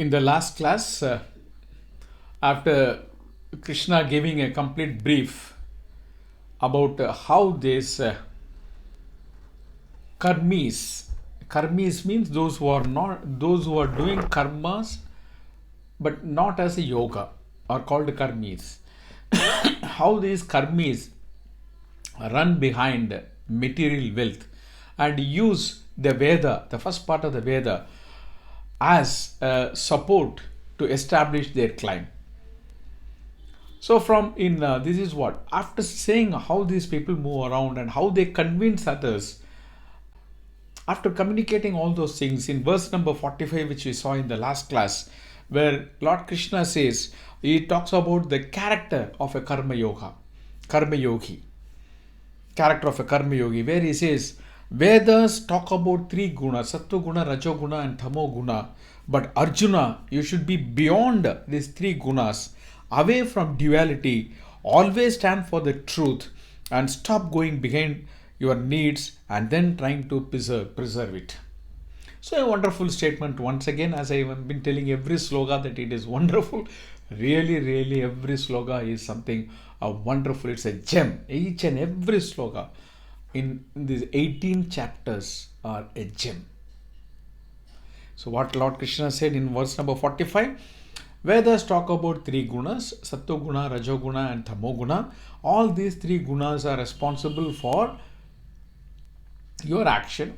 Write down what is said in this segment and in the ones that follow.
In the last class, after Krishna giving a complete brief about how this karmis means those who are doing karmas but not as a yoga are called karmis. How these karmis run behind material wealth and use the Veda, the first part of the Veda, as support to establish their claim. So this is what, after saying how these people move around and how they convince others, after communicating all those things, in verse number 45, which we saw in the last class, where Lord Krishna says, he talks about the character of a Karma Yogi, character of a Karma Yogi, where he says, Vedas talk about three gunas, Sattva guna, Rajo guna and Tamo guna. But Arjuna, you should be beyond these three gunas, away from duality, always stand for the truth and stop going behind your needs and then trying to preserve it. So a wonderful statement once again, as I have been telling every sloga that it is wonderful. Really, every sloga is something wonderful. It's a gem. Each and every sloga in these 18 chapters are a gem. So what Lord Krishna said in verse number 45, Vedas talk about three gunas, Sattva guna, Rajo guna and Tamo guna. All these three gunas are responsible for your action.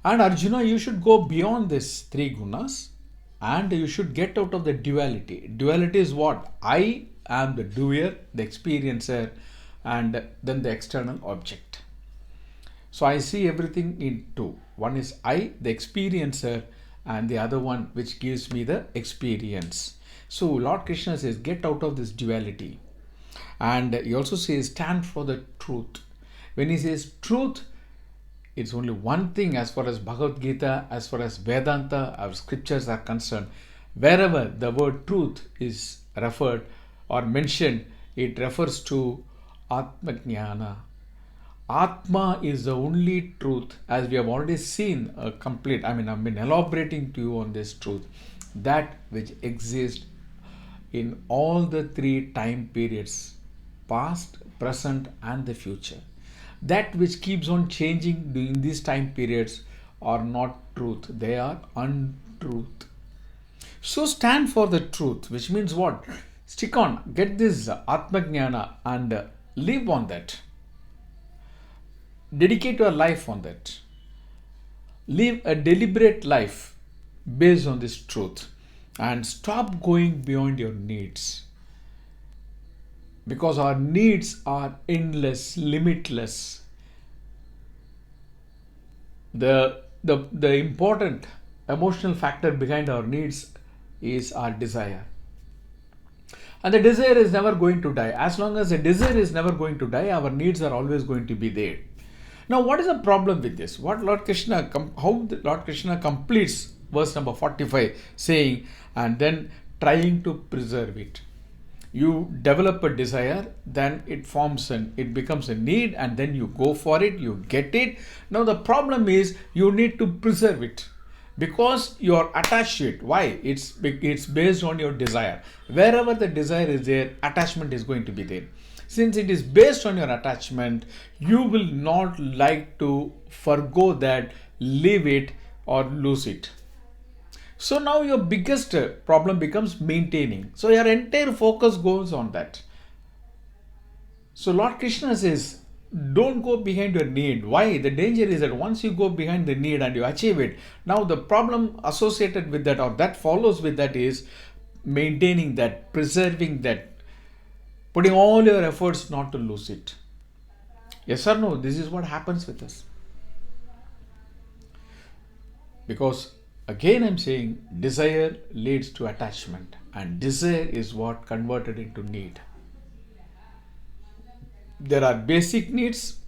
And Arjuna, you should go beyond these three gunas and you should get out of the duality. Duality is what? I am the doer, the experiencer, and then the external object. So I see everything in two. One is I, the experiencer, and the other one which gives me the experience. So Lord Krishna says, get out of this duality. And he also says, stand for the truth. When he says truth, it's only one thing as far as Bhagavad Gita, as far as Vedanta, our scriptures are concerned. Wherever the word truth is referred or mentioned, it refers to Atma Jnana. Atma is the only truth, as we have already seen I've been elaborating to you on this truth, that which exists in all the three time periods, past, present and the future. That which keeps on changing in these time periods are not truth, they are untruth. So stand for the truth, which means what? Stick on, get this Atma Jnana and live on that. Dedicate your life on that. Live a deliberate life based on this truth and stop going beyond your needs. Because our needs are endless, limitless. The important emotional factor behind our needs is our desire. And the desire is never going to die. As long as the desire is never going to die, our needs are always going to be there. Now, what is the problem with this? How Lord Krishna completes verse number 45, saying, and then trying to preserve it. You develop a desire, then it becomes a need, and then you go for it, you get it. Now the problem is you need to preserve it because you are attached to it. Why? It's based on your desire. Wherever the desire is there, attachment is going to be there. Since it is based on your attachment, you will not like to forgo that, leave it or lose it. So now your biggest problem becomes maintaining. So your entire focus goes on that. So Lord Krishna says, don't go behind your need. Why? The danger is that once you go behind the need and you achieve it, now the problem associated with that or that follows with that is maintaining that, preserving that, putting all your efforts not to lose it. Yes or no? This is what happens with us. Because again I'm saying desire leads to attachment and desire is what converted into need. There are basic needs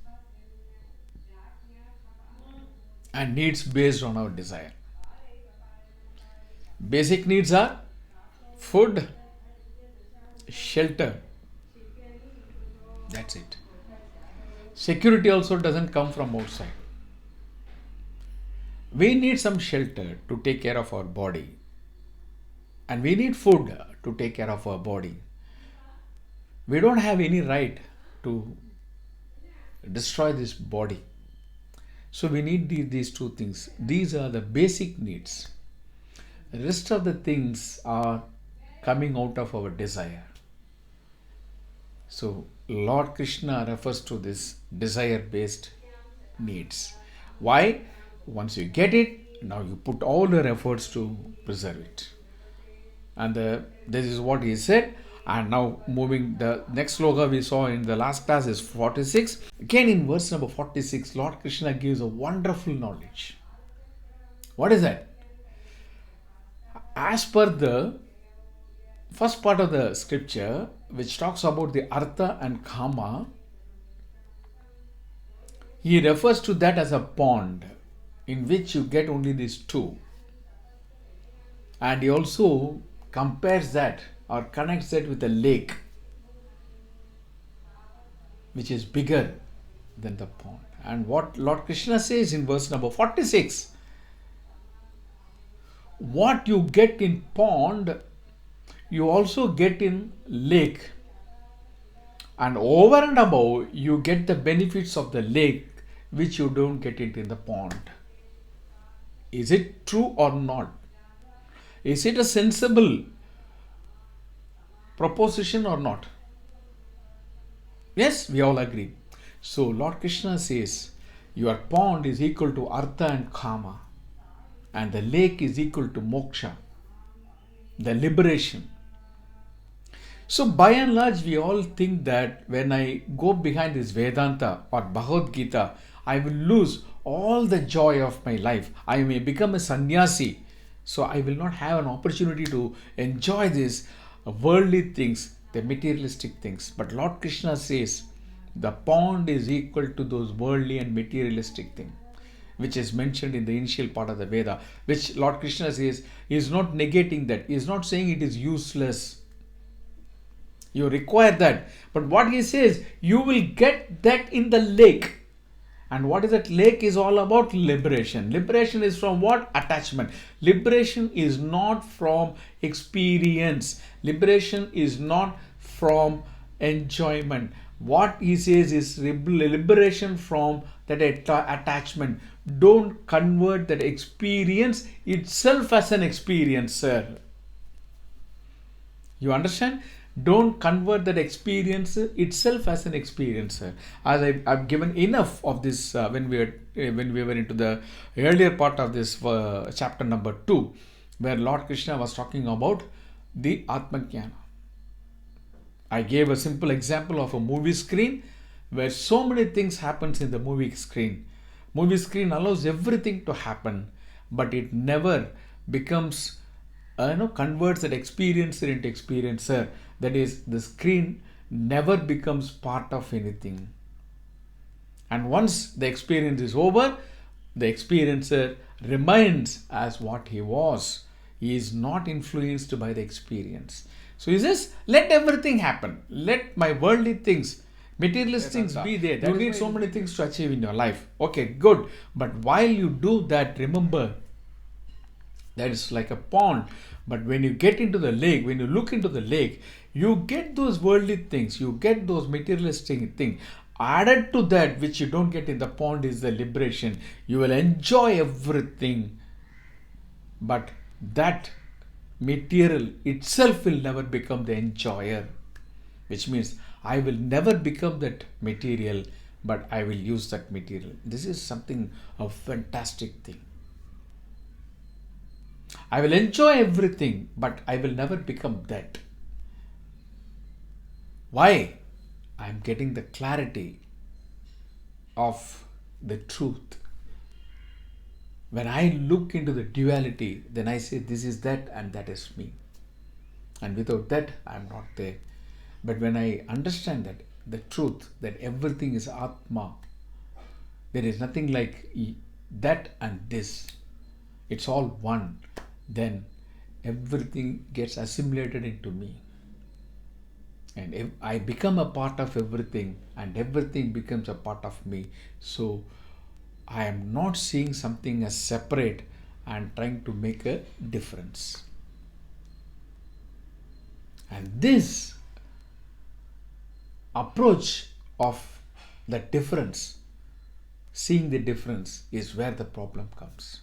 and needs based on our desire. Basic needs are food, shelter. That's it. Security also doesn't come from outside. We need some shelter to take care of our body. And we need food to take care of our body. We don't have any right to destroy this body. So we need these two things. These are the basic needs. The rest of the things are coming out of our desire. So Lord Krishna refers to this desire-based needs. Why? Once you get it, now you put all your efforts to preserve it. And this is what he said. And now moving the next sloka we saw in the last class is 46. Again in verse number 46, Lord Krishna gives a wonderful knowledge. What is that? As per the first part of the scripture, which talks about the artha and kama, he refers to that as a pond in which you get only these two. And he also compares that or connects that with a lake which is bigger than the pond. And what Lord Krishna says in verse number 46, what you get in pond, you also get in lake. And over and above, you get the benefits of the lake which you don't get it in the pond. Is it true or not? Is it a sensible proposition or not? Yes, we all agree. So Lord Krishna says, your pond is equal to artha and kama, and the lake is equal to moksha, the liberation. So by and large, we all think that when I go behind this Vedanta or Bhagavad Gita, I will lose all the joy of my life. I may become a sannyasi. So I will not have an opportunity to enjoy these worldly things, the materialistic things. But Lord Krishna says the pond is equal to those worldly and materialistic things, which is mentioned in the initial part of the Veda, which Lord Krishna says he is not negating that. He is not saying it is useless. You require that. But what he says, you will get that in the lake. And what is that lake is all about? Liberation. Liberation is from what? Attachment. Liberation is not from experience. Liberation is not from enjoyment. What he says is liberation from that attachment. Don't convert that experience itself as an experiencer. You understand? Don't convert that experience itself as an experiencer. As I've given enough of this when we were into the earlier part of this chapter number 2, where Lord Krishna was talking about the Atma Jnana. I gave a simple example of a movie screen where so many things happens in the movie screen. Movie screen allows everything to happen, but it never becomes converts that experiencer into experiencer. That is, the screen never becomes part of anything. And once the experience is over, the experiencer remains as what he was. He is not influenced by the experience. So he says, let everything happen. Let my worldly things, materialist things be there. You need so many things to achieve in your life. Okay, good. But while you do that, remember, that is like a pond. But when you get into the lake, when you look into the lake, you get those worldly things, you get those materialistic things. Added to that, which you don't get in the pond, is the liberation. You will enjoy everything. But that material itself will never become the enjoyer. Which means I will never become that material, but I will use that material. This is something, a fantastic thing. I will enjoy everything, but I will never become that. Why? I am getting the clarity of the truth. When I look into the duality, then I say this is that and that is me. And without that, I am not there. But when I understand that, the truth, that everything is Atma, there is nothing like that and this. It's all one. Then everything gets assimilated into me. And if I become a part of everything and everything becomes a part of me, so I am not seeing something as separate and trying to make a difference. And this approach of the difference, seeing the difference, is where the problem comes.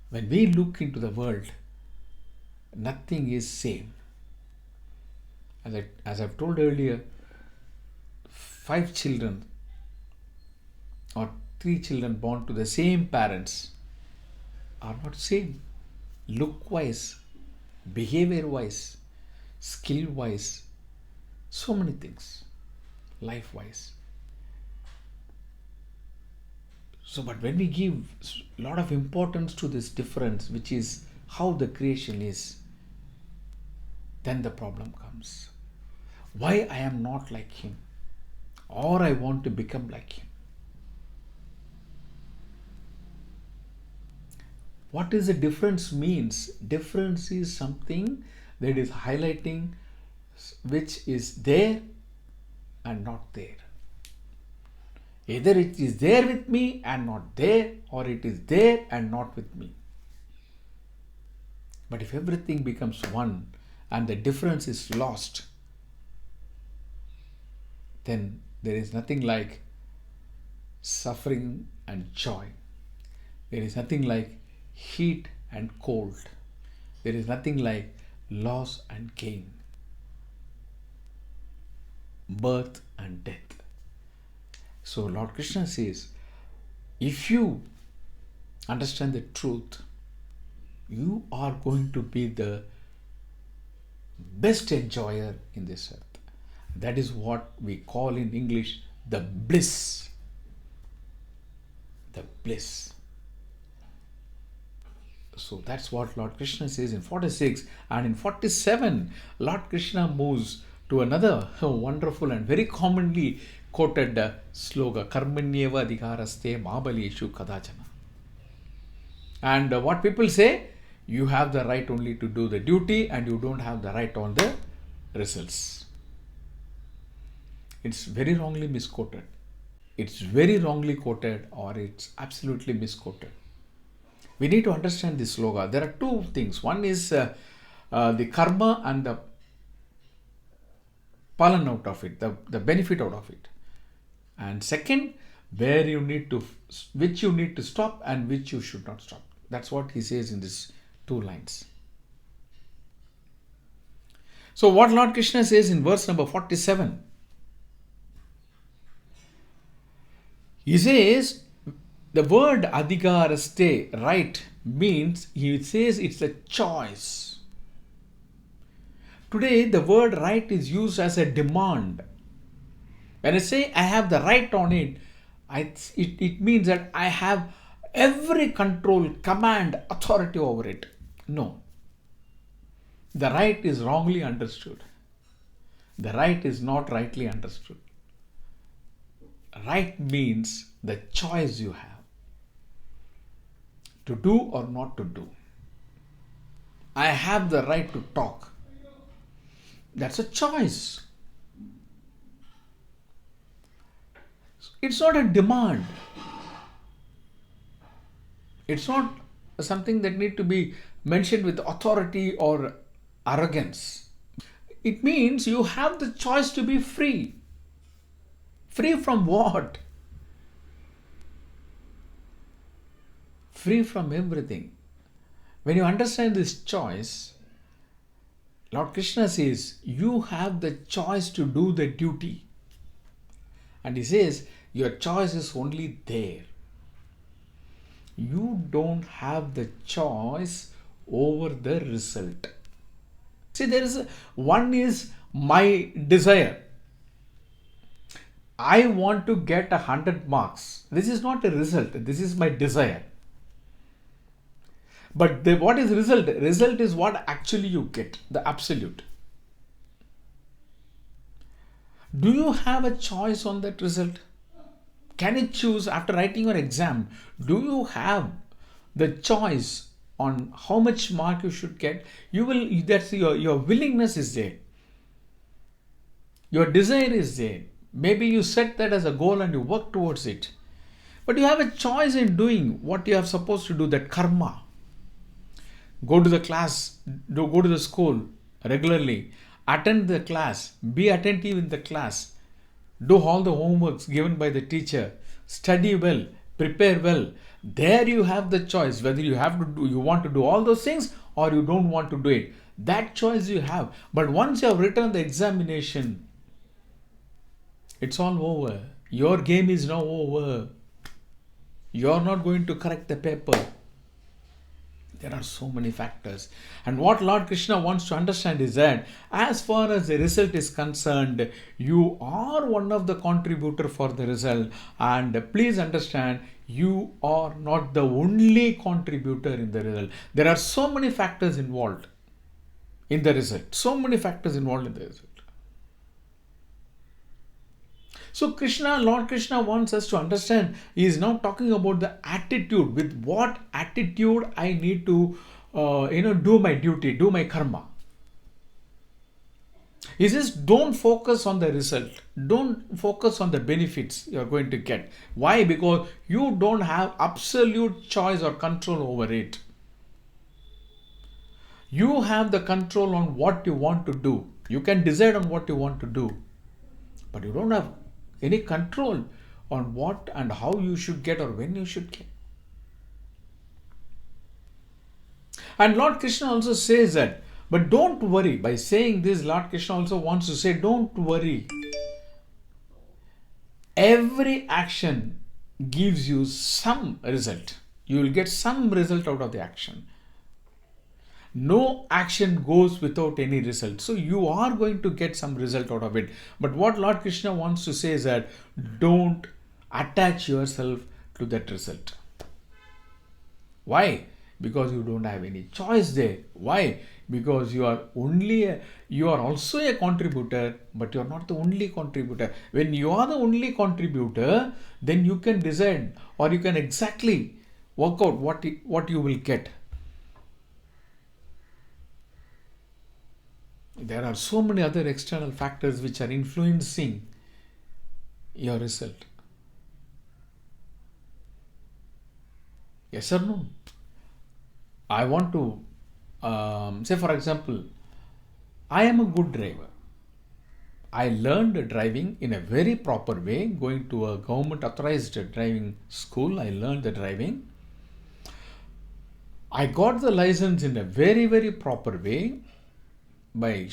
When we look into the world, nothing is same. As I've told earlier, 5 children or 3 children born to the same parents are not same. Look wise, behavior wise, skill wise, so many things, life wise. So, but when we give a lot of importance to this difference, which is how the creation is, then the problem comes. Why I am not like him, or I want to become like him. What is the difference means? Difference is something that is highlighting which is there and not there. Either it is there with me and not there, or it is there and not with me. But if everything becomes one and the difference is lost, then there is nothing like suffering and joy. There is nothing like heat and cold. There is nothing like loss and gain, birth and death. So Lord Krishna says, if you understand the truth, you are going to be the best enjoyer in this earth. That is what we call in English the bliss. The bliss. So that's what Lord Krishna says in 46. And in 47, Lord Krishna moves to another wonderful and very commonly quoted sloga, Karmanyeva adhikaraste mabaleshu kadachana. And what people say, you have the right only to do the duty and you don't have the right on the results. It's very wrongly misquoted. It's very wrongly quoted, or it's absolutely misquoted. We need to understand this sloga. There are two things. One is the karma and the palan out of it, the benefit out of it. And second, where you need to, which you need to stop and which you should not stop. That's what he says in these 2 lines. So what Lord Krishna says in verse number 47, he says, the word adhikaraste, right, means, he says it's a choice. Today, the word right is used as a demand. When I say I have the right on it, it means that I have every control, command, authority over it. No. The right is wrongly understood. The right is not rightly understood. Right means the choice you have to do or not to do. I have the right to talk. That's a choice. It's not a demand. It's not something that need to be mentioned with authority or arrogance. It means you have the choice to be free. Free from what? Free from everything. When you understand this choice, Lord Krishna says, you have the choice to do the duty. And he says, your choice is only there. You don't have the choice over the result. See, one is my desire. I want to get 100 marks. This is not a result. This is my desire. But what is result? Result is what actually you get, the absolute. Do you have a choice on that result? Can you choose after writing your exam? Do you have the choice on how much mark you should get? That's your willingness is there. Your desire is there. Maybe you set that as a goal and you work towards it. But you have a choice in doing what you are supposed to do, that karma. Go to the class, go to the school regularly, attend the class, be attentive in the class, do all the homeworks given by the teacher, study well, prepare well. There you have the choice whether you want to do all those things or you don't want to do it. That choice you have. But once you have written the examination, it's all over. Your game is now over. You are not going to correct the paper. There are so many factors. And what Lord Krishna wants to understand is that as far as the result is concerned, you are one of the contributor for the result. And please understand, you are not the only contributor in the result. There are so many factors involved in the result. So many factors involved in the result. So Lord Krishna wants us to understand, he is now talking about the attitude. With what attitude I need to, do my duty, do my karma. He says, don't focus on the result. Don't focus on the benefits you are going to get. Why? Because you don't have absolute choice or control over it. You have the control on what you want to do. You can decide on what you want to do. But you don't have any control on what and how you should get or when you should get. And Lord Krishna also says that, but don't worry. By saying this, Lord Krishna also wants to say, don't worry. Every action gives you some result. You will get some result out of the action. No action goes without any result. So you are going to get some result out of it. But what Lord Krishna wants to say is that don't attach yourself to that result. Why? Because you don't have any choice there. Why? Because you are also a contributor, but you are not the only contributor. When you are the only contributor, then you can decide or you can exactly work out what you will get. There are so many other external factors which are influencing your result. Yes or no? I want to say, for example, I am a good driver. I learned driving in a very proper way. Going to a government authorized driving school, I learned the driving. I got the license in a very, very proper way by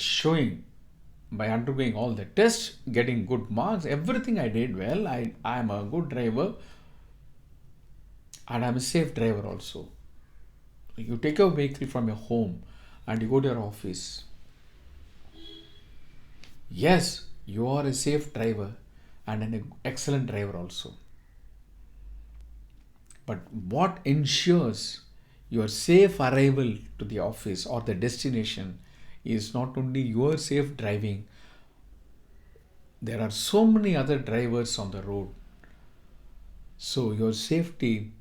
undergoing all the tests, getting good marks, everything I did well. I am a good driver and I'm a safe driver also. You take your vehicle from your home and you go to your office. Yes, you are a safe driver and an excellent driver also. But what ensures your safe arrival to the office or the destination is not only your safe driving. There are so many other drivers on the road. So your safety,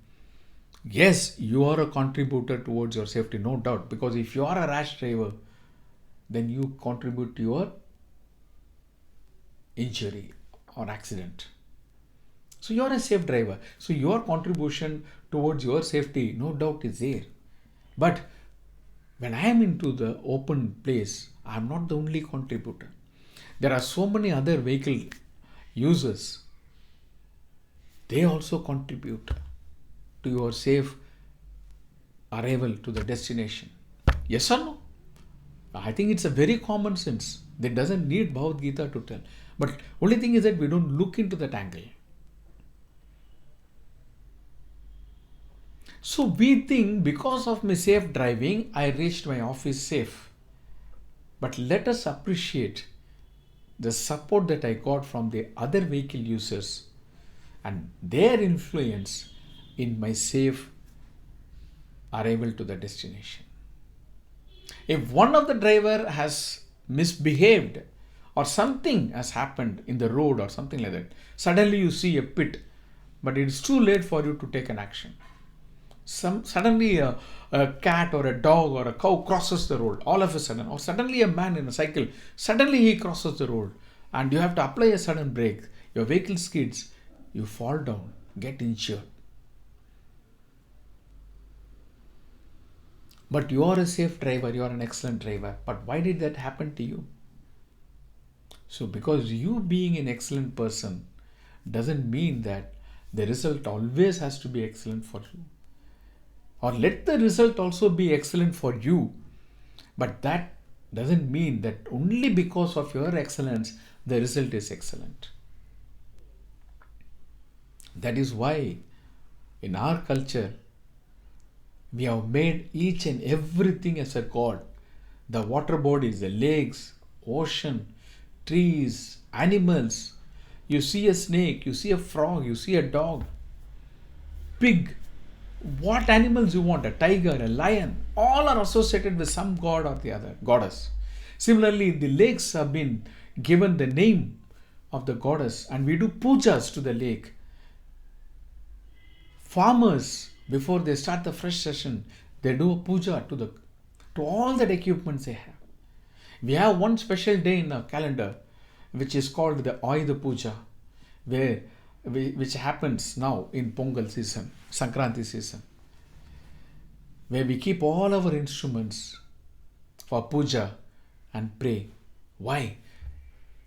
yes, you are a contributor towards your safety, no doubt. Because if you are a rash driver, then you contribute to your injury or accident. So you are a safe driver. So your contribution towards your safety, no doubt, is there. But when I am into the open place, I am not the only contributor. There are so many other vehicle users. They also contribute to your safe arrival to the destination. Yes or no? I think it's a very common sense. That doesn't need Bhagavad Gita to tell. But only thing is that we don't look into that angle. So we think because of my safe driving, I reached my office safe. But let us appreciate the support that I got from the other vehicle users and their influence in my safe arrival to the destination. If one of the driver has misbehaved or something has happened in the road or something like that, suddenly you see a pit, but it's too late for you to take an action. Suddenly a cat or a dog or a cow crosses the road all of a sudden, or suddenly a man in a cycle, suddenly he crosses the road and you have to apply a sudden brake, your vehicle skids, you fall down, get injured. But you are a safe driver, you are an excellent driver. But why did that happen to you? So because you being an excellent person doesn't mean that the result always has to be excellent for you. Or let the result also be excellent for you. But that doesn't mean that only because of your excellence, the result is excellent. That is why in our culture, we have made each and everything as a god. The water bodies, the lakes, ocean, trees, animals. You see a snake, you see a frog, you see a dog, pig. What animals you want, a tiger, a lion, all are associated with some god or the other, goddess. Similarly, the lakes have been given the name of the goddess, and we do pujas to the lake. Farmers, before they start the fresh session, they do a puja to all that equipments they have. We have one special day in our calendar, which is called the Ayudha Puja, which happens now in Pongal season, Sankranti season, where we keep all our instruments for puja and pray. Why?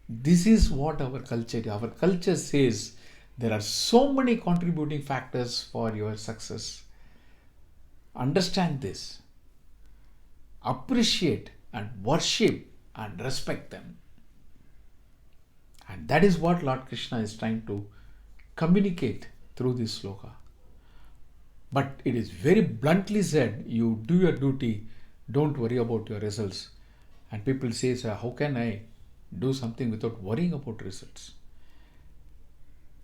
This is what our culture says. There are so many contributing factors for your success. Understand this. Appreciate and worship and respect them. And that is what Lord Krishna is trying to communicate through this sloka. But it is very bluntly said, you do your duty, don't worry about your results. And people say, how can I do something without worrying about results?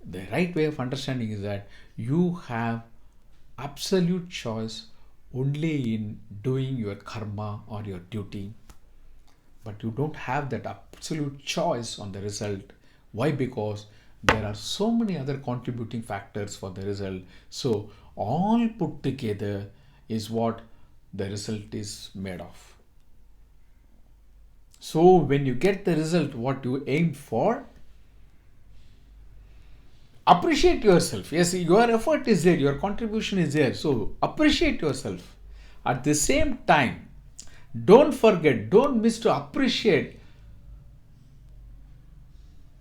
The right way of understanding is that you have absolute choice only in doing your karma or your duty. But you don't have that absolute choice on the result. Why? Because there are so many other contributing factors for the result. So all put together is what the result is made of. So when you get the result, what you aim for, appreciate yourself. Yes, your effort is there, your contribution is there. So appreciate yourself. At the same time, don't forget, don't miss to appreciate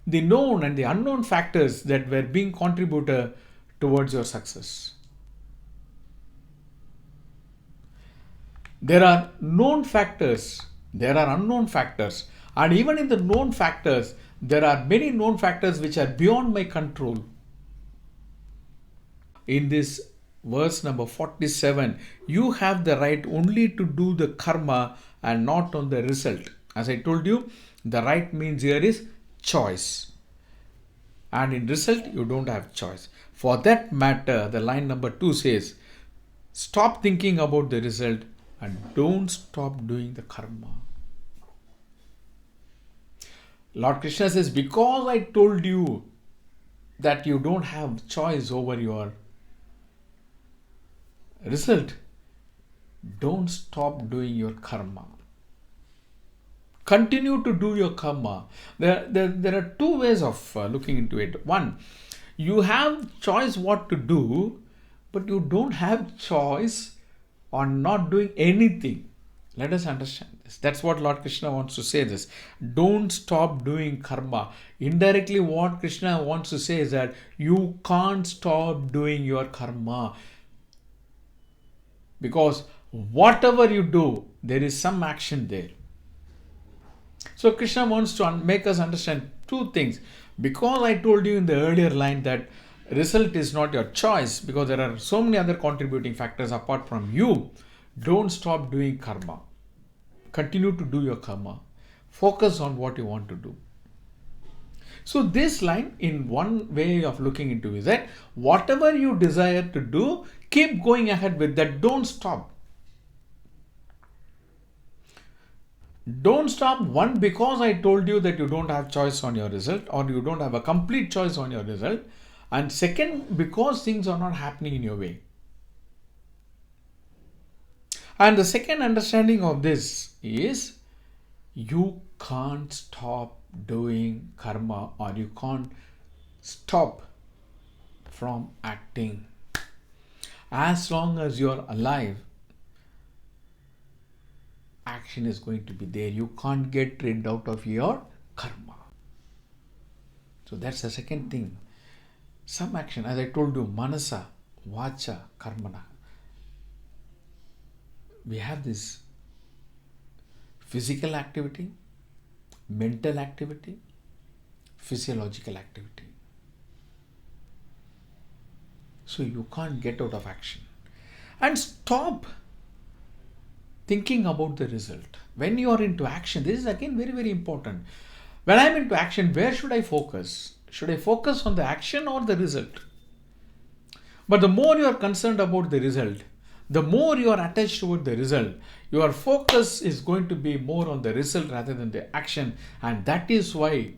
the known and the unknown factors that were being contributor towards your success. There are known factors, there are unknown factors, and even in the known factors, there are many known factors which are beyond my control. In this verse number 47, you have the right only to do the karma and not on the result. As I told you, the right means here is choice. And in result, you don't have choice. For that matter, the line number 2 says, stop thinking about the result and don't stop doing the karma. Lord Krishna says, because I told you that you don't have choice over your result, don't stop doing your karma. Continue to do your karma. There are two ways of looking into it. One, you have choice what to do, but you don't have choice on not doing anything. Let us understand this. That's what Lord Krishna wants to say this. Don't stop doing karma. Indirectly, what Krishna wants to say is that you can't stop doing your karma. Because whatever you do, there is some action there. So Krishna wants to make us understand two things. Because I told you in the earlier line that result is not your choice, because there are so many other contributing factors apart from you, don't stop doing karma. Continue to do your karma. Focus on what you want to do. So this line, in one way of looking into is that whatever you desire to do, keep going ahead with that. Don't stop. Don't stop. One, because I told you that you don't have choice on your result, or you don't have a complete choice on your result. And second, because things are not happening in your way. And the second understanding of this is you can't stop doing karma, or you can't stop from acting. As long as you're alive, action is going to be there. You can't get rid out of your karma. So that's the second thing. Some action, as I told you, manasa, vacha, karmana. We have this physical activity, mental activity, physiological activity. So you can't get out of action. And stop thinking about the result. When you are into action, this is again very, very important. When I'm into action, where should I focus? Should I focus on the action or the result? But the more you are concerned about the result, the more you are attached toward the result, your focus is going to be more on the result rather than the action. And that is why,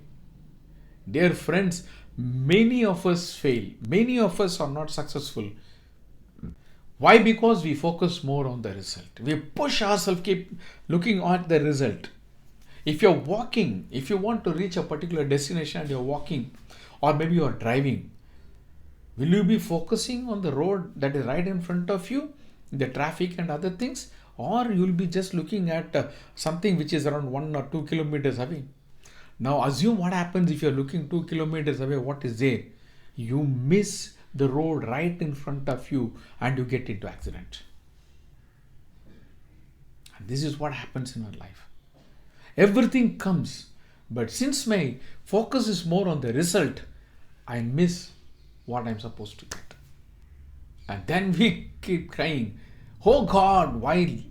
dear friends, many of us fail. Many of us are not successful. Why? Because we focus more on the result. We push ourselves, keep looking at the result. If you're walking, if you want to reach a particular destination and you're walking, or maybe you're driving, will you be focusing on the road that is right in front of you, the traffic and other things, or you'll be just looking at something which is around 1 or 2 kilometers away? Now assume what happens if you're looking 2 kilometers away, what is there? You miss the road right in front of you and you get into accident. And this is what happens in our life. Everything comes, but since my focus is more on the result, I miss what I'm supposed to get. And then we keep crying, oh God, why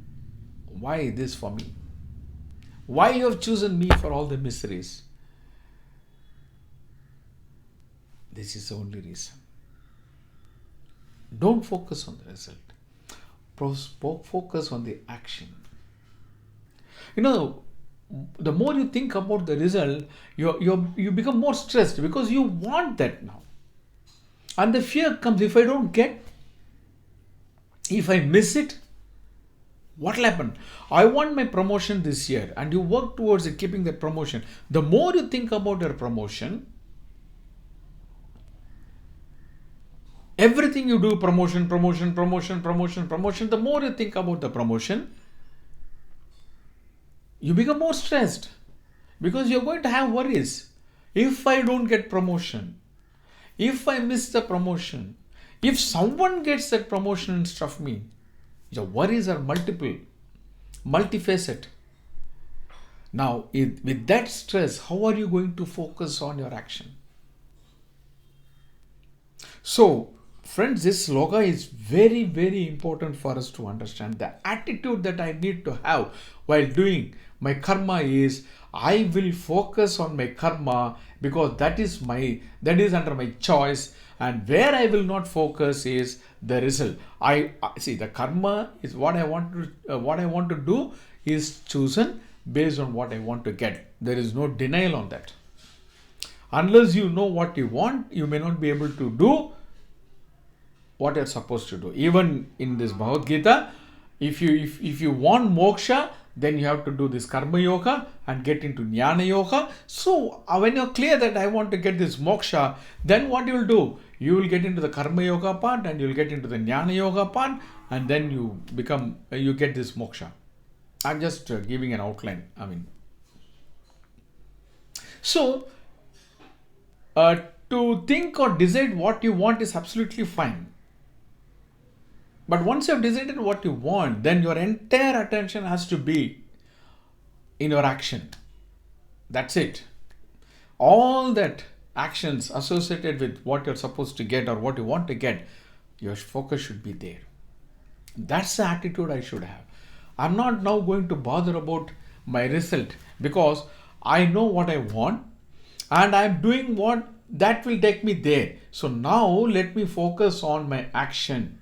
this for me? Why you have chosen me for all the miseries? This is the only reason. Don't focus on the result. Focus on the action. You know, the more you think about the result, you become more stressed because you want that now. And the fear comes, if I don't get, if I miss it, what will happen? I want my promotion this year, and you work towards it, keeping that promotion. The more you think about your promotion, everything you do, promotion, the more you think about the promotion, you become more stressed because you're going to have worries. If I don't get promotion, if I miss the promotion, if someone gets that promotion instead of me, your worries are multifaceted. Now, with that stress, how are you going to focus on your action? So, friends, this sloga is very, very important for us to understand. The attitude that I need to have while doing my karma is, I will focus on my karma because that is under my choice, and where I will not focus is the result. I see the karma is what I want to do is chosen based on what I want to get. There is no denial on that. Unless you know what you want, you may not be able to do what you're supposed to do. Even in this Bhagavad Gita, if you want moksha, then you have to do this Karma Yoga and get into Jnana Yoga. So when you're clear that I want to get this moksha, then what you will do? You will get into the Karma Yoga part and you will get into the Jnana Yoga part, and then you get this moksha. I'm just giving an outline. So to think or decide what you want is absolutely fine. But once you have decided what you want, then your entire attention has to be in your action. That's it. All that actions associated with what you're supposed to get or what you want to get, your focus should be there. That's the attitude I should have. I'm not now going to bother about my result because I know what I want and I'm doing what that will take me there. So now let me focus on my action.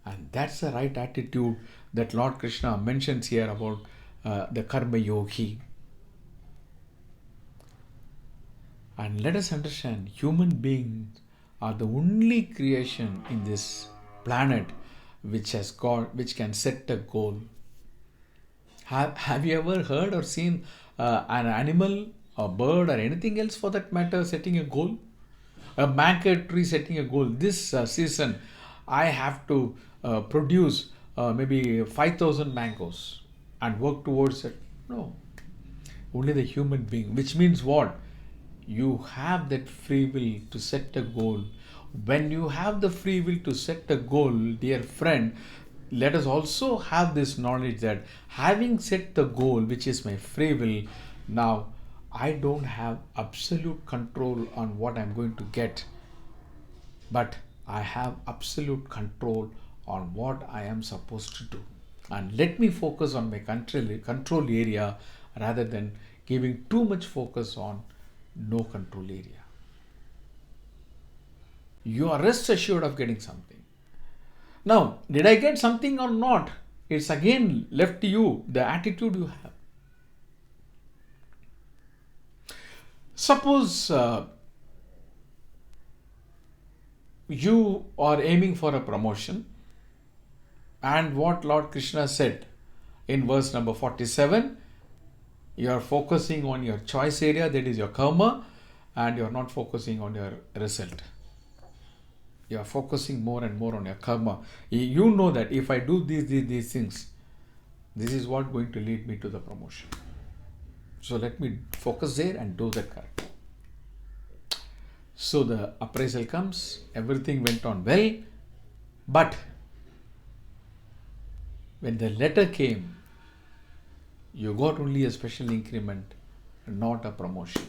And that's the right attitude that Lord Krishna mentions here about the Karma Yogi. And let us understand, human beings are the only creation in this planet which can set a goal. Have you ever heard or seen an animal, a bird, or anything else for that matter setting a goal? A mango tree setting a goal. This season, I have to produce maybe 5,000 mangoes and work towards it. No, only the human being, which means what? You have that free will to set a goal. When you have the free will to set a goal, dear friend, let us also have this knowledge that having set the goal, which is my free will, now I don't have absolute control on what I'm going to get, but I have absolute control on what I am supposed to do. And let me focus on my control area rather than giving too much focus on no control area. You are rest assured of getting something. Now, did I get something or not? It's again left to you, the attitude you have. Suppose you are aiming for a promotion, and what Lord Krishna said in verse number 47, you are focusing on your choice area, that is your karma, and you are not focusing on your result. You are focusing more and more on your karma. You know that if I do these things, this is what going to lead me to the promotion. So let me focus there and do that correct. So the appraisal comes, everything went on well, but when the letter came, you got only a special increment, not a promotion.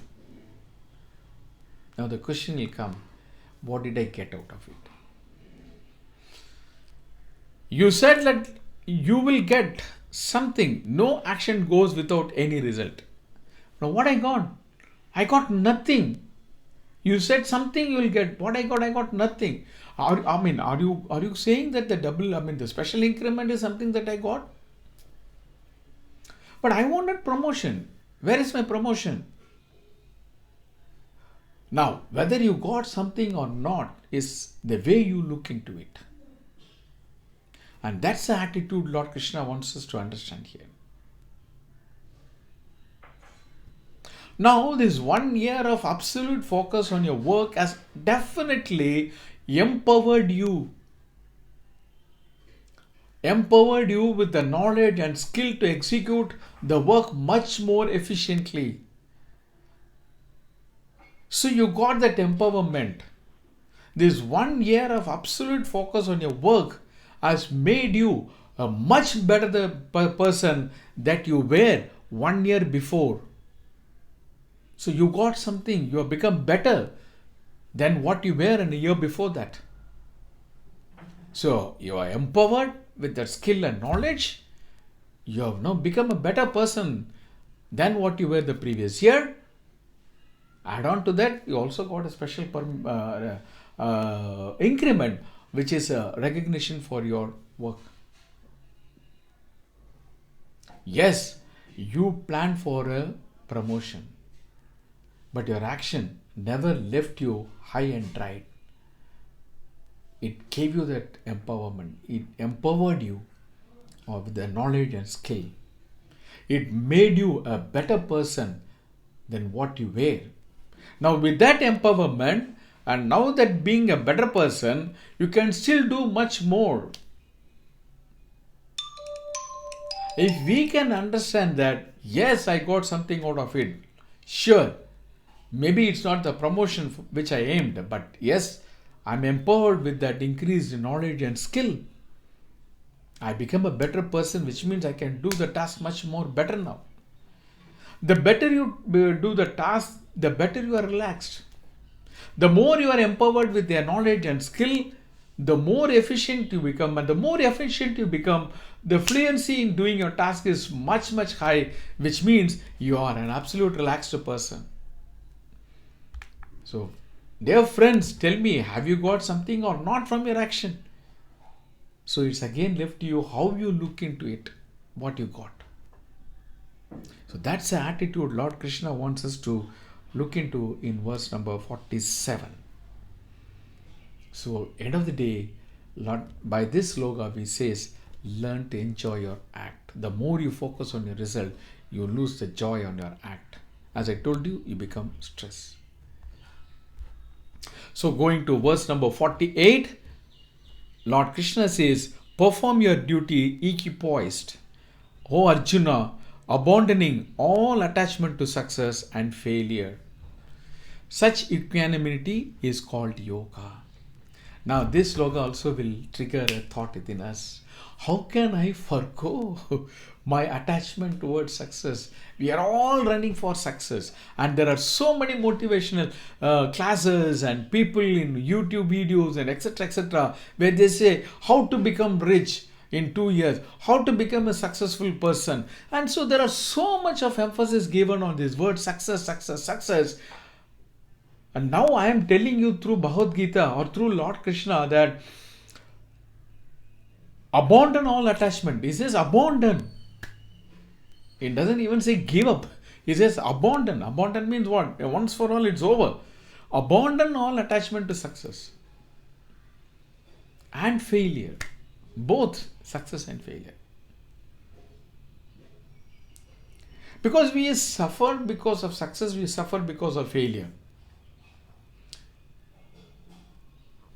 Now the question will come, what did I get out of it? You said that you will get something. No action goes without any result. Now what I got? I got nothing. You said something you will get. What I got nothing. Are you saying that the special increment is something that I got? But I wanted promotion. Where is my promotion? Now, whether you got something or not is the way you look into it. And that's the attitude Lord Krishna wants us to understand here. Now, this 1 year of absolute focus on your work has definitely empowered you. Empowered you with the knowledge and skill to execute the work much more efficiently. So you got that empowerment. This 1 year of absolute focus on your work has made you a much better person that you were 1 year before. So you got something, you have become better than what you were in a year before that. So you are empowered with that skill and knowledge. You have now become a better person than what you were the previous year. Add on to that, you also got a special increment, which is a recognition for your work. Yes, you planned for a promotion, but your action never left you high and dry. It gave you that empowerment. It empowered you with the knowledge and skill. It made you a better person than what you were. Now with that empowerment, and now that being a better person, you can still do much more. If we can understand that, yes, I got something out of it, sure, maybe it's not the promotion which I aimed, but yes, I'm empowered with that increased knowledge and skill. I become a better person, which means I can do the task much more better now. The better you do the task, the better you are relaxed. The more you are empowered with their knowledge and skill, the more efficient you become. And the more efficient you become, the fluency in doing your task is much, much high, which means you are an absolute relaxed person. So, dear friends, tell me, have you got something or not from your action? So, it's again left to you how you look into it, what you got. So, that's the attitude Lord Krishna wants us to look into in verse number 47. So, end of the day, Lord, by this sloga, he says, learn to enjoy your act. The more you focus on your result, you lose the joy on your act. As I told you, you become stressed. So going to verse number 48, Lord Krishna says, Perform your duty equipoised, O Arjuna, abandoning all attachment to success and failure. Such equanimity is called yoga. Now, this sloga also will trigger a thought within us. How can I forgo my attachment towards success? We are all running for success, and there are so many motivational classes and people in YouTube videos and etc. where they say how to become rich in 2 years, how to become a successful person. And so there are so much of emphasis given on this word success, success, success. And now I am telling you through Bhagavad Gita or through Lord Krishna that abandon all attachment. He says abandon. It doesn't even say give up. He says abandon. Abandon means what? Once for all it's over. Abandon all attachment to success and failure. Both success and failure. Because we suffer because of success, we suffer because of failure.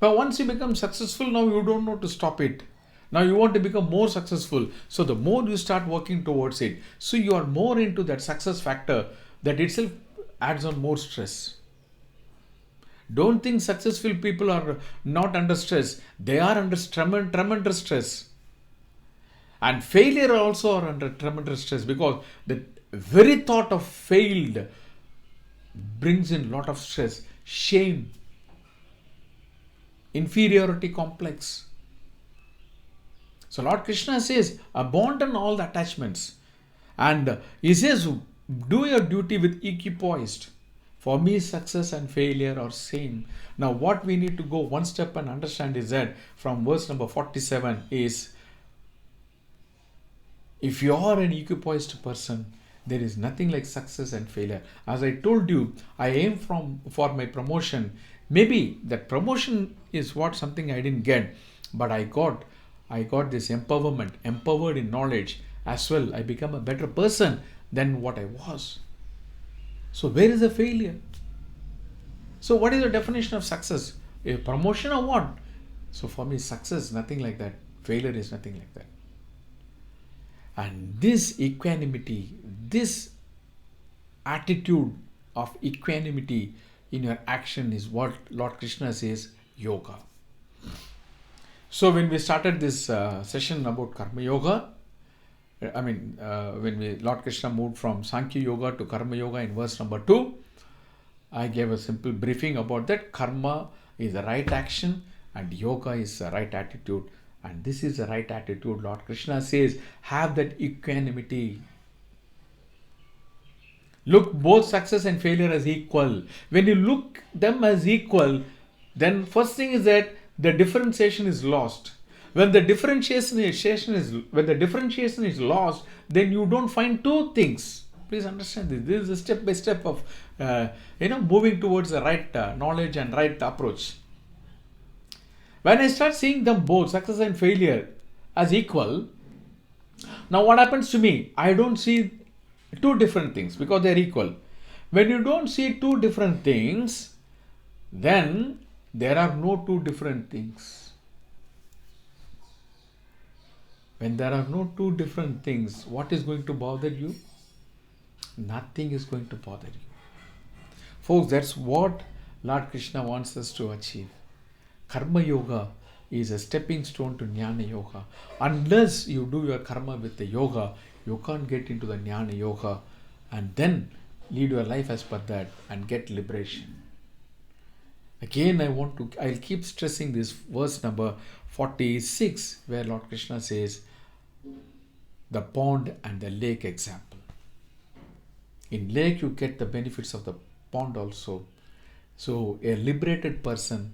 But once you become successful, now you don't know to stop it. Now you want to become more successful. So the more you start working towards it, so you are more into that success factor, that itself adds on more stress. Don't think successful people are not under stress. They are under tremendous stress. And failure also are under tremendous stress, because the very thought of failed brings in lot of stress, shame, inferiority complex. So Lord Krishna says, abandon all the attachments. And he says, do your duty with equipoised. For me, success and failure are same. Now what we need to go one step and understand is that from verse number 47 is, if you are an equipoised person, there is nothing like success and failure. As I told you, I aim for my promotion. Maybe that promotion is what something I didn't get, but I got this empowerment, empowered in knowledge as well. I become a better person than what I was. So where is the failure? So what is the definition of success? A promotion or what? So for me, success, nothing like that. Failure is nothing like that. And this equanimity, this attitude of equanimity in your action is what Lord Krishna says, yoga. So when we started this session about Karma Yoga, when Lord Krishna moved from Sankhya Yoga to Karma Yoga in verse number 2, I gave a simple briefing about that. Karma is the right action and yoga is the right attitude. And this is the right attitude. Lord Krishna says, have that equanimity. Look both success and failure as equal. When you look them as equal, then first thing is that the differentiation is lost. When the differentiation is lost, then you don't find two things. Please understand this. This is a step by step of moving towards the right knowledge and right approach. When I start seeing them both, success and failure, as equal, now what happens to me? I don't see two different things because they are equal. When you don't see two different things, then there are no two different things. When there are no two different things, what is going to bother you? Nothing is going to bother you. Folks, that's what Lord Krishna wants us to achieve. Karma Yoga is a stepping stone to Jnana Yoga. Unless you do your karma with the yoga, you can't get into the Jnana Yoga and then lead your life as per that and get liberation. Again, I'll keep stressing this verse number 46, where Lord Krishna says, the pond and the lake example. In lake, you get the benefits of the pond also. So a liberated person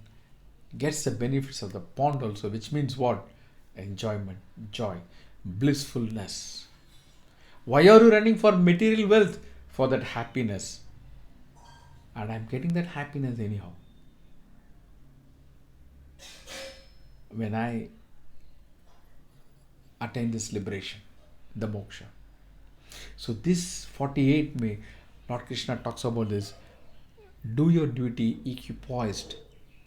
gets the benefits of the pond also, which means what? Enjoyment, joy, blissfulness. Why are you running for material wealth? For that happiness. And I'm getting that happiness anyhow. When I attain this liberation, the moksha. So this 48 Lord Krishna talks about this. Do your duty equipoised,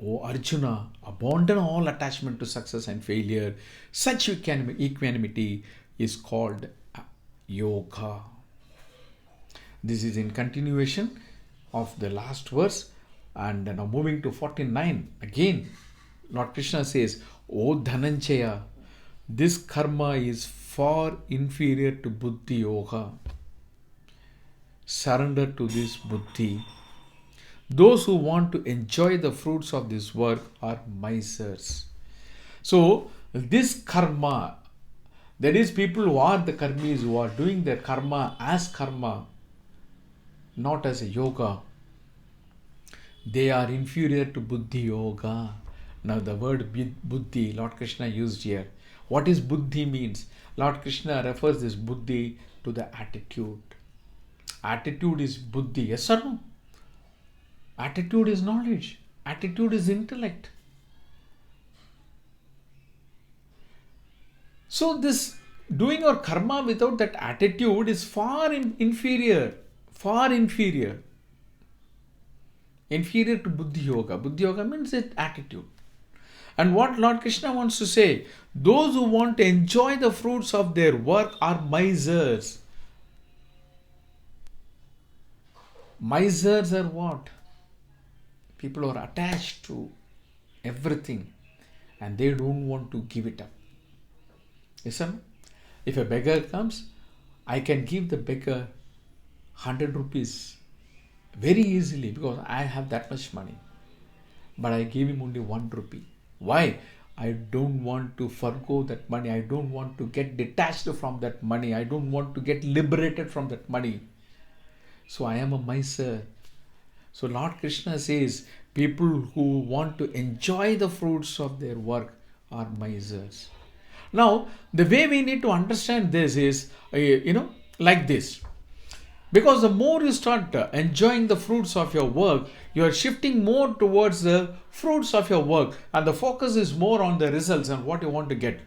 O Arjuna, abandon all attachment to success and failure. Such equanimity is called yoga. This is in continuation of the last verse. And now moving to 49, again, Lord Krishna says, O Dhananjaya, this karma is far inferior to Buddhi Yoga. Surrender to this Buddhi. Those who want to enjoy the fruits of this work are misers. So, this karma, that is, people who are the karmis, who are doing their karma as karma, not as a yoga, they are inferior to Buddhi Yoga. Now, the word Buddhi, Lord Krishna used here. What is Buddhi means? Lord Krishna refers this Buddhi to the attitude. Attitude is Buddhi, yes or no? Attitude is knowledge. Attitude is intellect. So this doing our karma without that attitude is far inferior. Inferior to Buddhi Yoga. Buddhi Yoga means that attitude. And what Lord Krishna wants to say, those who want to enjoy the fruits of their work are misers. Misers are what? People are attached to everything and they don't want to give it up. Listen, if a beggar comes, I can give the beggar 100 rupees very easily because I have that much money. But I give him only 1 rupee. Why? I don't want to forgo that money. I don't want to get detached from that money. I don't want to get liberated from that money. So I am a miser. So Lord Krishna says, people who want to enjoy the fruits of their work are misers. Now, the way we need to understand this is, like this. Because the more you start enjoying the fruits of your work, you are shifting more towards the fruits of your work and the focus is more on the results and what you want to get.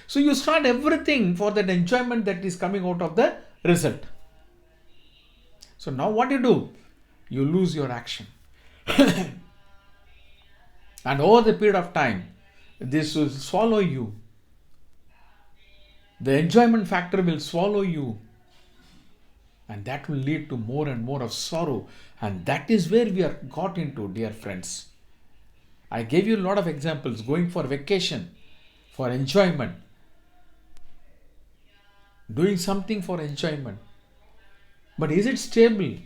So you start everything for that enjoyment that is coming out of the result. So now what do? You lose your action. And over the period of time, this will swallow you. The enjoyment factor will swallow you. And that will lead to more and more of sorrow. And that is where we are got into, dear friends. I gave you a lot of examples. Going for vacation, for enjoyment. Doing something for enjoyment. But is it stable?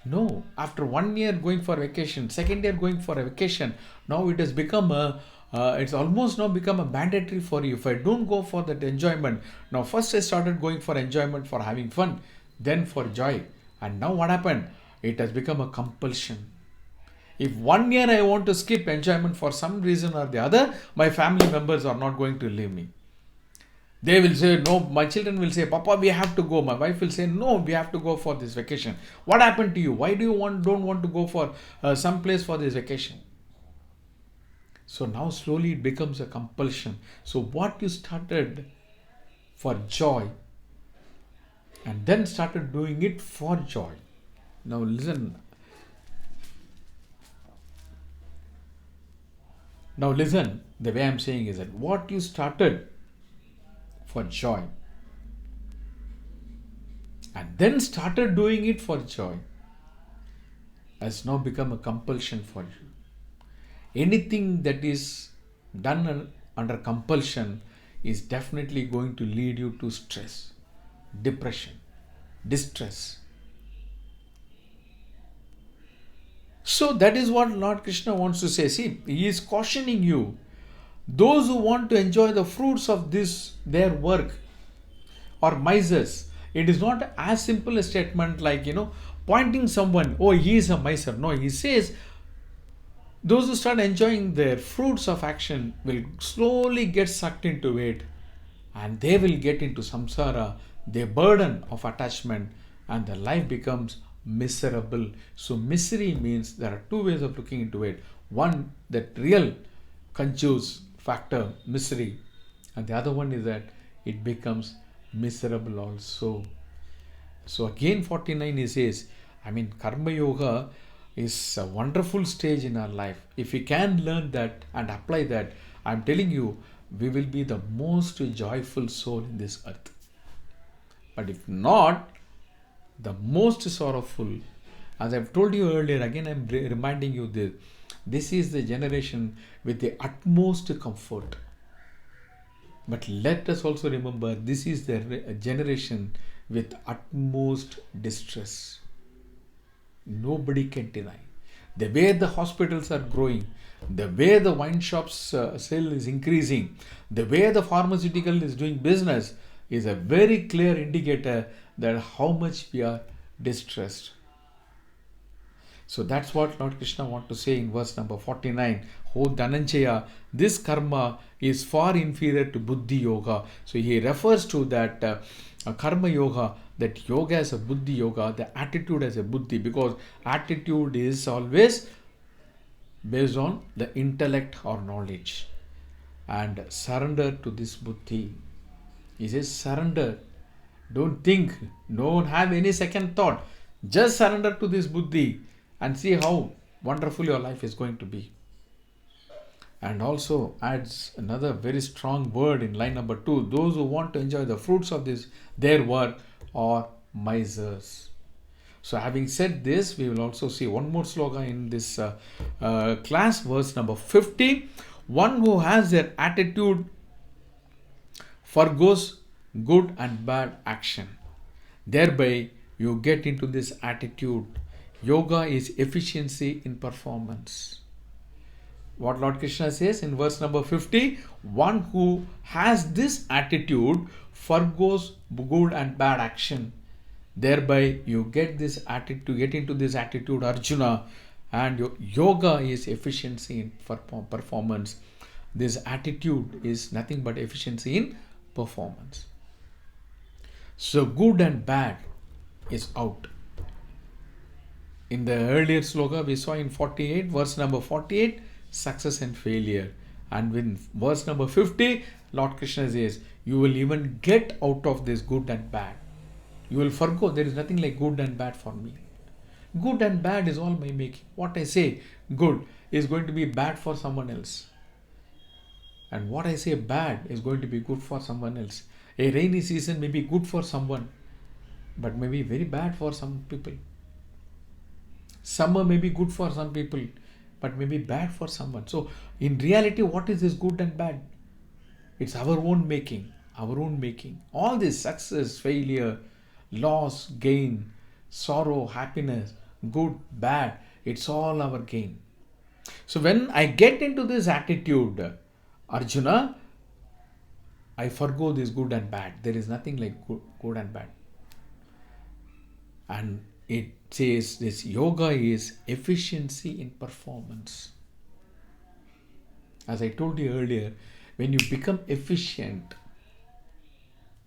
No. After 1 year going for vacation, second year going for a vacation, now it has become it's almost now become a mandatory for you. If I don't go for that enjoyment, now first I started going for enjoyment, for having fun, then for joy. And now what happened? It has become a compulsion. If 1 year I want to skip enjoyment for some reason or the other, my family members are not going to leave me. They will say, no, my children will say, Papa, we have to go. My wife will say, no, we have to go for this vacation. What happened to you? Why do you don't want to go for some place for this vacation? So now slowly it becomes a compulsion. So what you started for joy and then started doing it for joy. Now listen. The way I'm saying is that what you started for joy and then started doing it for joy has now become a compulsion for you. Anything that is done under compulsion is definitely going to lead you to stress, depression, distress. So that is what Lord Krishna wants to say. See, he is cautioning you. Those who want to enjoy the fruits of their work are misers. It is not as simple a statement like, pointing someone, oh, he is a miser. No, he says, those who start enjoying their fruits of action will slowly get sucked into it and they will get into samsara, the burden of attachment, and their life becomes miserable. So misery means there are two ways of looking into it. One, that real confuse factor, misery, and the other one is that it becomes miserable also. So again 49 he says, Karma Yoga, is a wonderful stage in our life. If we can learn that and apply that, I'm telling you, we will be the most joyful soul in this earth. But if not, the most sorrowful. As I've told you earlier, again I'm reminding you this. This is the generation with the utmost comfort. But let us also remember, this is the generation with utmost distress. Nobody can deny. The way the hospitals are growing, the way the wine shops sale is increasing, the way the pharmaceutical is doing business is a very clear indicator that how much we are distressed. So that's what Lord Krishna wants to say in verse number 49. Oh Dhananjaya, this karma is far inferior to Buddhi Yoga. So he refers to that Karma Yoga, that yoga as a Buddhi Yoga, the attitude as a Buddhi, because attitude is always based on the intellect or knowledge. And surrender to this Buddhi. He says surrender. Don't think, don't have any second thought. Just surrender to this Buddhi and see how wonderful your life is going to be. And also adds another very strong word in line number 2. Those who want to enjoy the fruits of their work are misers. So having said this, we will also see one more slogan in this class, verse number 50. One who has their attitude forgoes good and bad action. Thereby you get into this attitude. Yoga is efficiency in performance. What Lord Krishna says in verse number 50, one who has this attitude forgoes good and bad action. Thereby you get this attitude, get into this attitude, Arjuna, and your yoga is efficiency in performance. This attitude is nothing but efficiency in performance. So good and bad is out. In the earlier sloka we saw in 48, verse number 48, success and failure. And in verse number 50, Lord Krishna says, you will even get out of this good and bad. You will forgo, there is nothing like good and bad for me. Good and bad is all my making. What I say good is going to be bad for someone else. And what I say bad is going to be good for someone else. A rainy season may be good for someone, but may be very bad for some people. Summer may be good for some people, but may be bad for someone. So in reality, what is this good and bad? It's our own making, our own making. All this success, failure, loss, gain, sorrow, happiness, good, bad, it's all our gain. So when I get into this attitude, Arjuna, I forgo this good and bad. There is nothing like good and bad. And it says this yoga is efficiency in performance. As I told you earlier, when you become efficient,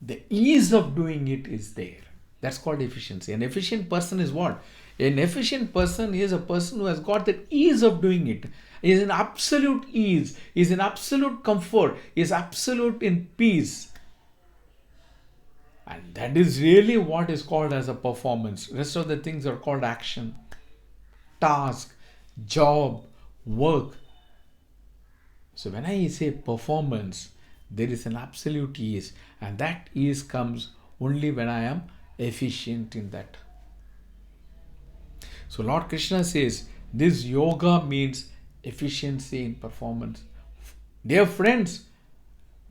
the ease of doing it is there. That's called efficiency. An efficient person is what? An efficient person is a person who has got the ease of doing it. He is in absolute ease, he is in absolute comfort, he is absolute in peace. And that is really what is called as a performance. Rest of the things are called action, task, job, work. So when I say performance, there is an absolute ease, and that ease comes only when I am efficient in that. So Lord Krishna says this yoga means efficiency in performance. Dear friends,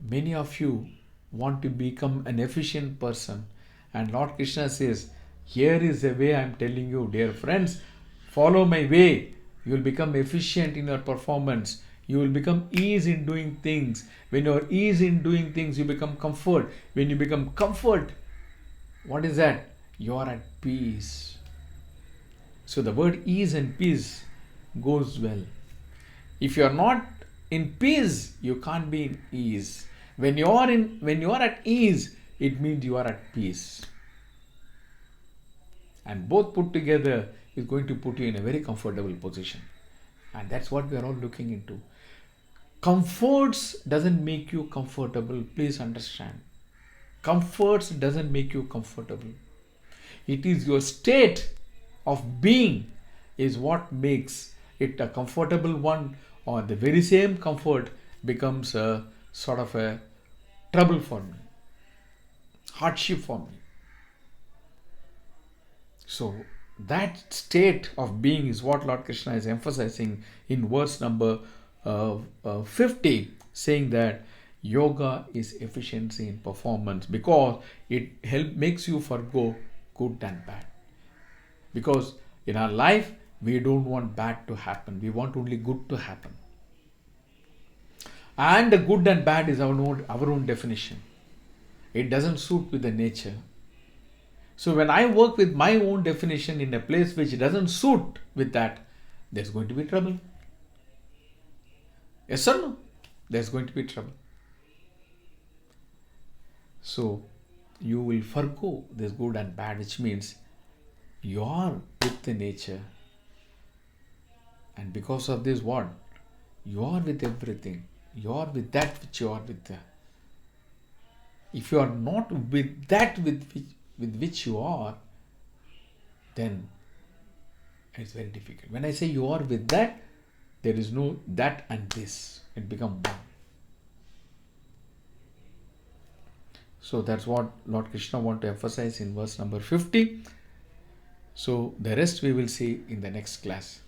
many of you want to become an efficient person, and Lord Krishna says, here is the way I am telling you, dear friends, follow my way. You will become efficient in your performance. You will become ease in doing things. When you are ease in doing things, you become comfort. When you become comfort, what is that? You are at peace. So the word ease and peace goes well. If you are not in peace, you can't be in ease. When you are at ease, it means you are at peace. And both put together is going to put you in a very comfortable position. And that's what we are all looking into. Comforts doesn't make you comfortable. Please understand. Comforts doesn't make you comfortable. It is your state of being is what makes it a comfortable one, or the very same comfort becomes a sort of a trouble for me, hardship for me. So that state of being is what Lord Krishna is emphasizing in verse number 50, saying that yoga is efficiency in performance because it makes you forgo good and bad. Because in our life, we don't want bad to happen. We want only good to happen. And the good and bad is our own definition. It doesn't suit with the nature. So when I work with my own definition in a place which doesn't suit with that, there's going to be trouble. Yes or no? There's going to be trouble. So you will forgo this good and bad, which means you are with the nature. And because of this, what? You are with everything. You are with that which you are with. If you are not with that with which you are, then it's very difficult. When I say you are with that, there is no that and this. It becomes one. So that's what Lord Krishna wants to emphasize in verse number 50. So the rest we will see in the next class.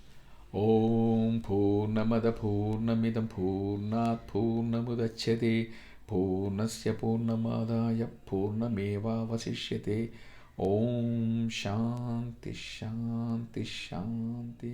Om Purnamada Purnamidam Purnat Purnamudachyate Purnasya Purnamadaya Purnameva Vasishyate. Om Shanti Shanti Shanti.